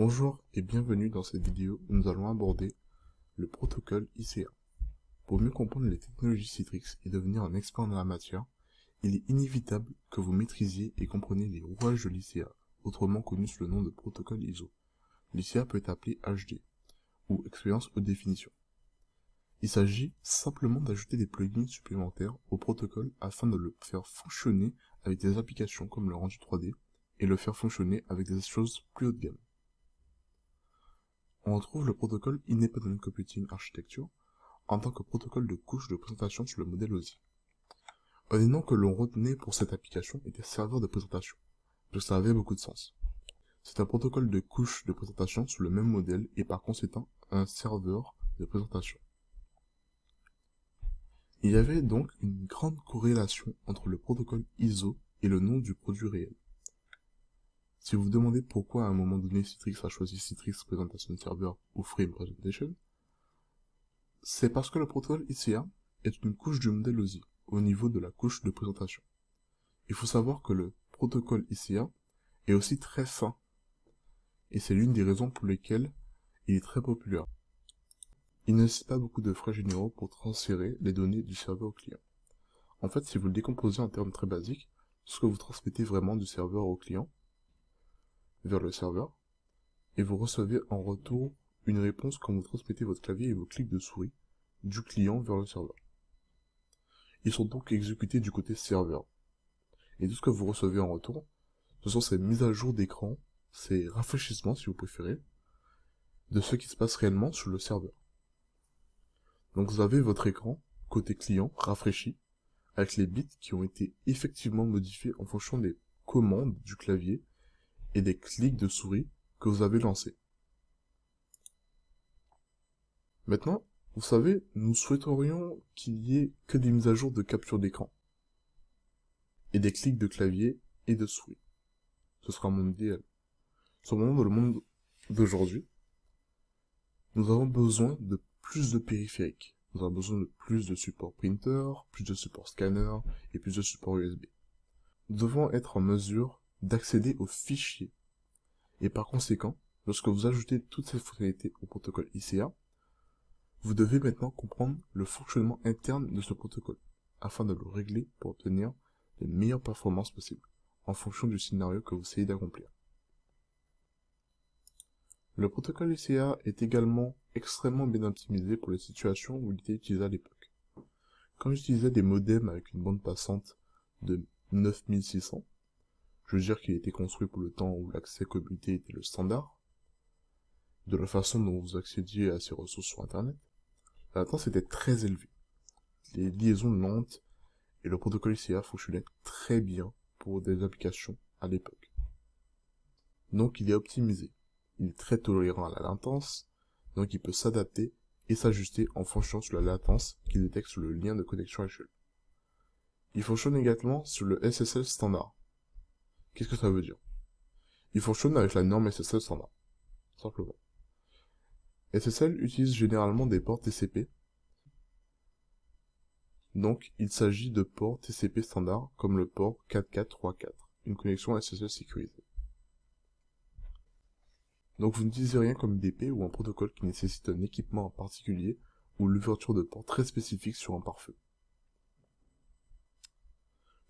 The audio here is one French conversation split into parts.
Bonjour et bienvenue dans cette vidéo où nous allons aborder le protocole ICA. Pour mieux comprendre les technologies Citrix et devenir un expert dans la matière, il est inévitable que vous maîtrisiez et compreniez les rouages de l'ICA, autrement connu sous le nom de protocole ISO. L'ICA peut être appelé HD, ou expérience haute définition. Il s'agit simplement d'ajouter des plugins supplémentaires au protocole afin de le faire fonctionner avec des applications comme le rendu 3D et le faire fonctionner avec des choses plus haut de gamme. On retrouve le protocole Independent Computing Architecture en tant que protocole de couche de présentation sur le modèle OSI. Un des noms que l'on retenait pour cette application était serveur de présentation, parce que ça avait beaucoup de sens. C'est un protocole de couche de présentation sur le même modèle et par conséquent un serveur de présentation. Il y avait donc une grande corrélation entre le protocole ISO et le nom du produit réel. Si vous vous demandez pourquoi à un moment donné Citrix a choisi Citrix Presentation Server ou Frame Presentation, c'est parce que le protocole ICA est une couche du modèle OSI, au niveau de la couche de présentation. Il faut savoir que le protocole ICA est aussi très fin, et c'est l'une des raisons pour lesquelles il est très populaire. Il ne nécessite pas beaucoup de frais généraux pour transférer les données du serveur au client. En fait, si vous le décomposez en termes très basiques, ce que vous transmettez vraiment du serveur au client, vers le serveur, et vous recevez en retour une réponse quand vous transmettez votre clavier et vos clics de souris du client vers le serveur. Ils sont donc exécutés du côté serveur. Et tout ce que vous recevez en retour, ce sont ces mises à jour d'écran, ces rafraîchissements si vous préférez, de ce qui se passe réellement sur le serveur. Donc vous avez votre écran, côté client, rafraîchi, avec les bits qui ont été effectivement modifiés en fonction des commandes du clavier et des clics de souris que vous avez lancés. Maintenant, vous savez, nous souhaiterions qu'il y ait que des mises à jour de capture d'écran et des clics de clavier et de souris. Ce sera mon idéal. Cependant, dans le monde d'aujourd'hui, nous avons besoin de plus de périphériques. Nous avons besoin de plus de support printer, plus de support scanner et plus de support USB. Nous devons être en mesure d'accéder aux fichiers. Et par conséquent, lorsque vous ajoutez toutes ces fonctionnalités au protocole ICA, vous devez maintenant comprendre le fonctionnement interne de ce protocole, afin de le régler pour obtenir les meilleures performances possibles, en fonction du scénario que vous essayez d'accomplir. Le protocole ICA est également extrêmement bien optimisé pour les situations où il était utilisé à l'époque. Quand j'utilisais des modems avec une bande passante de 9600, je veux dire qu'il était construit pour le temps où l'accès commuté était le standard, de la façon dont vous accédiez à ces ressources sur Internet, la latence était très élevée, les liaisons lentes, et le protocole ICA fonctionnait très bien pour des applications à l'époque. Donc il est optimisé. Il est très tolérant à la latence, donc il peut s'adapter et s'ajuster en fonction sur la latence qu'il détecte sur le lien de connexion actuel. Il fonctionne également sur le SSL standard. Qu'est-ce que ça veut dire? Il fonctionne avec la norme SSL standard, simplement. SSL utilise généralement des ports TCP, donc il s'agit de ports TCP standard comme le port 4434, une connexion SSL sécurisée. Donc vous n'utilisez rien comme IDP ou un protocole qui nécessite un équipement en particulier ou l'ouverture de ports très spécifiques sur un pare-feu.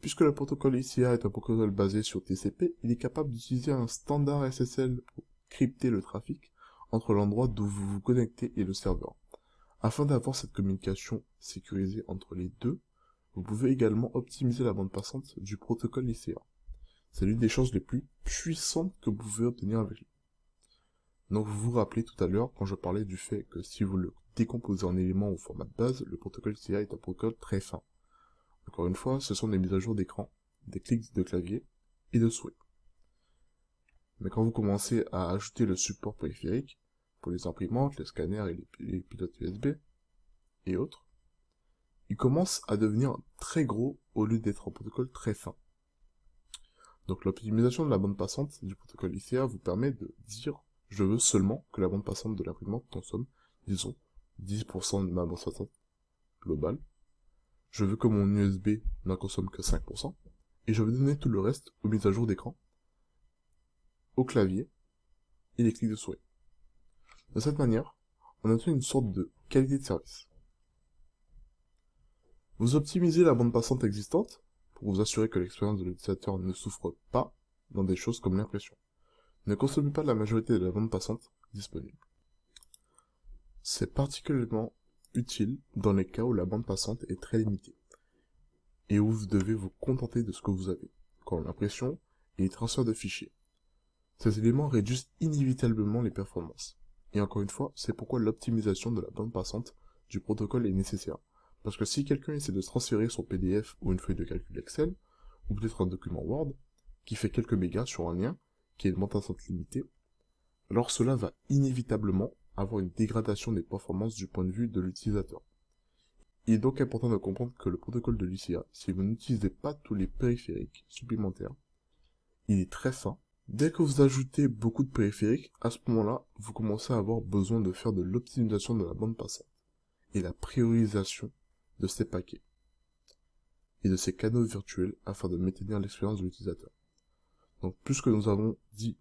Puisque le protocole ICA est un protocole basé sur TCP, il est capable d'utiliser un standard SSL pour crypter le trafic entre l'endroit d'où vous vous connectez et le serveur. Afin d'avoir cette communication sécurisée entre les deux, vous pouvez également optimiser la bande passante du protocole ICA. C'est l'une des choses les plus puissantes que vous pouvez obtenir avec lui. Donc vous vous rappelez tout à l'heure quand je parlais du fait que si vous le décomposez en éléments au format de base, le protocole ICA est un protocole très fin. Encore une fois, ce sont des mises à jour d'écran, des clics de clavier et de souris. Mais quand vous commencez à ajouter le support périphérique, pour les imprimantes, les scanners et les pilotes USB, et autres, il commence à devenir très gros au lieu d'être un protocole très fin. Donc l'optimisation de la bande passante du protocole ICA vous permet de dire je veux seulement que la bande passante de l'imprimante consomme, disons, 10% de ma bande passante globale. Je veux que mon USB n'en consomme que 5%, et je vais donner tout le reste aux mises à jour d'écran, au clavier, et les clics de souris. De cette manière, on obtient une sorte de qualité de service. Vous optimisez la bande passante existante pour vous assurer que l'expérience de l'utilisateur ne souffre pas dans des choses comme l'impression. Ne consommez pas la majorité de la bande passante disponible. C'est particulièrement utile dans les cas où la bande passante est très limitée et où vous devez vous contenter de ce que vous avez, comme l'impression et les transferts de fichiers. Ces éléments réduisent inévitablement les performances. Et encore une fois, c'est pourquoi l'optimisation de la bande passante du protocole est nécessaire. Parce que si quelqu'un essaie de se transférer son PDF ou une feuille de calcul Excel, ou peut-être un document Word, qui fait quelques mégas sur un lien, qui a une bande passante limitée, alors cela va inévitablement avoir une dégradation des performances du point de vue de l'utilisateur. Il est donc important de comprendre que le protocole de l'UCA, si vous n'utilisez pas tous les périphériques supplémentaires, il est très fin. Dès que vous ajoutez beaucoup de périphériques, à ce moment-là, vous commencez à avoir besoin de faire de l'optimisation de la bande passante et la priorisation de ces paquets et de ces canaux virtuels afin de maintenir l'expérience de l'utilisateur. Donc, puisque nous avons dit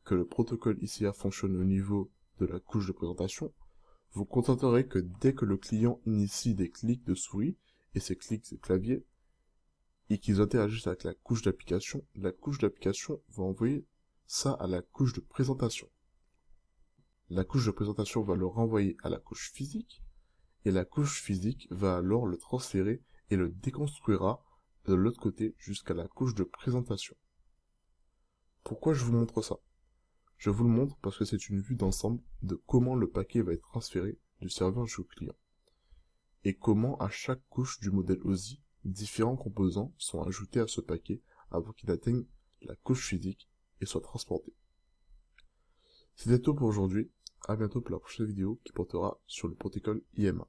que le protocole ICA fonctionne au niveau de la couche de présentation, vous constaterez que dès que le client initie des clics de souris et ces clics de clavier, et qu'ils interagissent avec la couche d'application va envoyer ça à la couche de présentation. La couche de présentation va le renvoyer à la couche physique, et la couche physique va alors le transférer et le déconstruira de l'autre côté jusqu'à la couche de présentation. Pourquoi je vous montre ça? Je vous le montre parce que c'est une vue d'ensemble de comment le paquet va être transféré du serveur jusqu'au client, et comment à chaque couche du modèle OSI, différents composants sont ajoutés à ce paquet avant qu'il atteigne la couche physique et soit transporté. C'était tout pour aujourd'hui, à bientôt pour la prochaine vidéo qui portera sur le protocole IMA.